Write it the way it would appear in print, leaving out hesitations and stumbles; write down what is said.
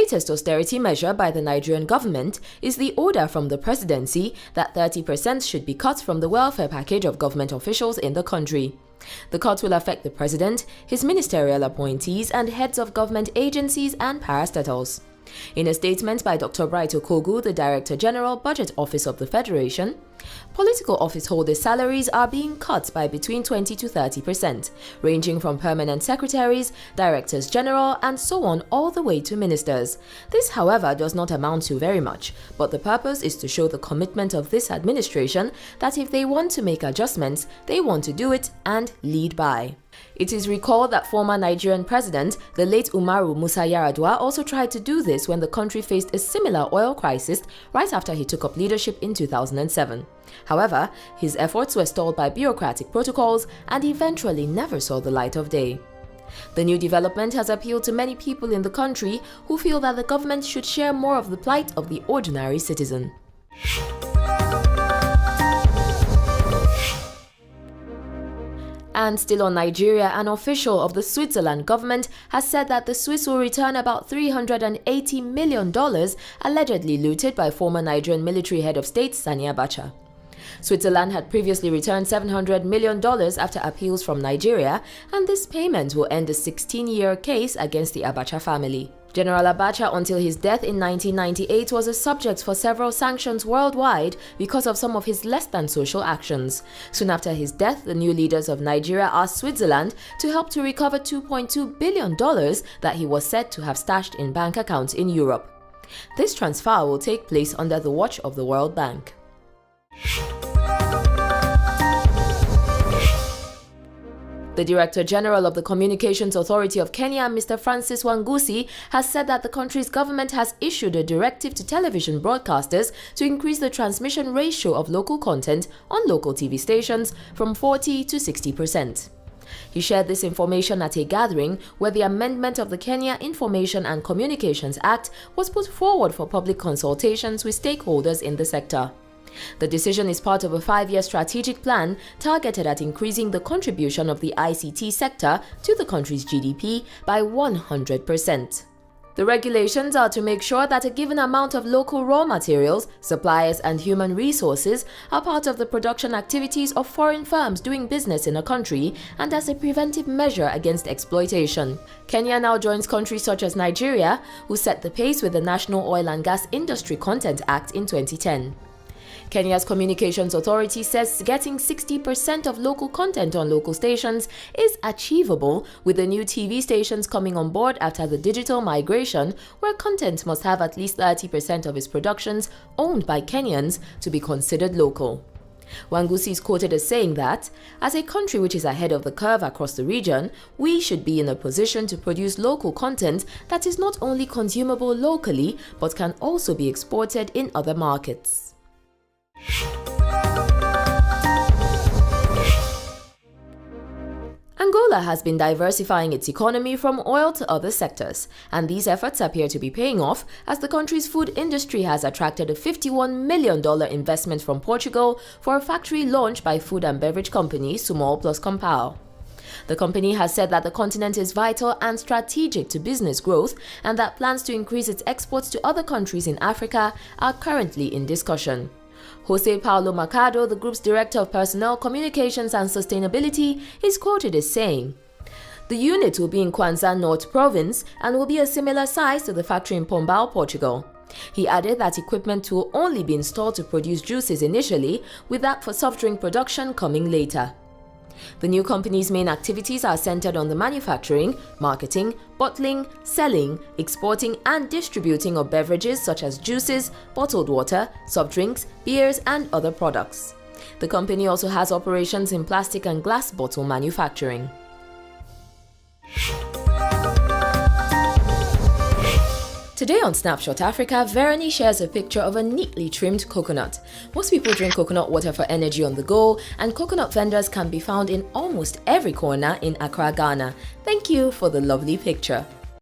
latest austerity measure by the Nigerian government is the order from the presidency that 30% should be cut from the welfare package of government officials in the country. The cut will affect the president, his ministerial appointees, and heads of government agencies and parastatals. In a statement by Dr. Bright Okogu, the Director General, Budget Office of the Federation, political office holders' salaries are being cut by between 20 to 30%, ranging from permanent secretaries, directors general, and so on all the way to ministers. This, however, does not amount to very much, but the purpose is to show the commitment of this administration that if they want to make adjustments, they want to do it and lead by. It is recalled that former Nigerian president, the late Umaru Musa Yar'Adua, also tried to do this when the country faced a similar oil crisis right after he took up leadership in 2007. However, his efforts were stalled by bureaucratic protocols and eventually never saw the light of day. The new development has appealed to many people in the country who feel that the government should share more of the plight of the ordinary citizen. And still on Nigeria, an official of the Switzerland government has said that the Swiss will return about $380 million allegedly looted by former Nigerian military head of state Sani Abacha. Switzerland had previously returned $700 million after appeals from Nigeria, and this payment will end a 16-year case against the Abacha family. General Abacha, until his death in 1998, was a subject for several sanctions worldwide because of some of his less-than-social actions. Soon after his death, the new leaders of Nigeria asked Switzerland to help to recover $2.2 billion that he was said to have stashed in bank accounts in Europe. This transfer will take place under the watch of the World Bank. The Director General of the Communications Authority of Kenya, Mr. Francis Wangusi, has said that the country's government has issued a directive to television broadcasters to increase the transmission ratio of local content on local TV stations from 40 to 60%. He shared this information at a gathering where the amendment of the Kenya Information and Communications Act was put forward for public consultations with stakeholders in the sector. The decision is part of a 5-year strategic plan targeted at increasing the contribution of the ICT sector to the country's GDP by 100%. The regulations are to make sure that a given amount of local raw materials, suppliers, and human resources are part of the production activities of foreign firms doing business in a country and as a preventive measure against exploitation. Kenya now joins countries such as Nigeria, who set the pace with the National Oil and Gas Industry Content Act in 2010. Kenya's Communications Authority says getting 60% of local content on local stations is achievable, with the new TV stations coming on board after the digital migration, where content must have at least 30% of its productions owned by Kenyans to be considered local. Wangusi is quoted as saying that, as a country which is ahead of the curve across the region, we should be in a position to produce local content that is not only consumable locally but can also be exported in other markets. Angola has been diversifying its economy from oil to other sectors, and these efforts appear to be paying off as the country's food industry has attracted a $51 million investment from Portugal for a factory launched by food and beverage company Sumol Plus Compal. The company has said that the continent is vital and strategic to business growth and that plans to increase its exports to other countries in Africa are currently in discussion. Jose Paulo Mercado, the group's Director of Personnel, Communications and Sustainability, is quoted as saying, "The unit will be in Kwanza North Province and will be a similar size to the factory in Pombal, Portugal." He added that equipment will only be installed to produce juices initially, with that for soft drink production coming later. The new company's main activities are centered on the manufacturing, marketing, bottling, selling, exporting and distributing of beverages such as juices, bottled water, soft drinks, beers and other products. The company also has operations in plastic and glass bottle manufacturing. Today on Snapshot Africa, Verony shares a picture of a neatly trimmed coconut. Most people drink coconut water for energy on the go, and coconut vendors can be found in almost every corner in Accra, Ghana. Thank you for the lovely picture.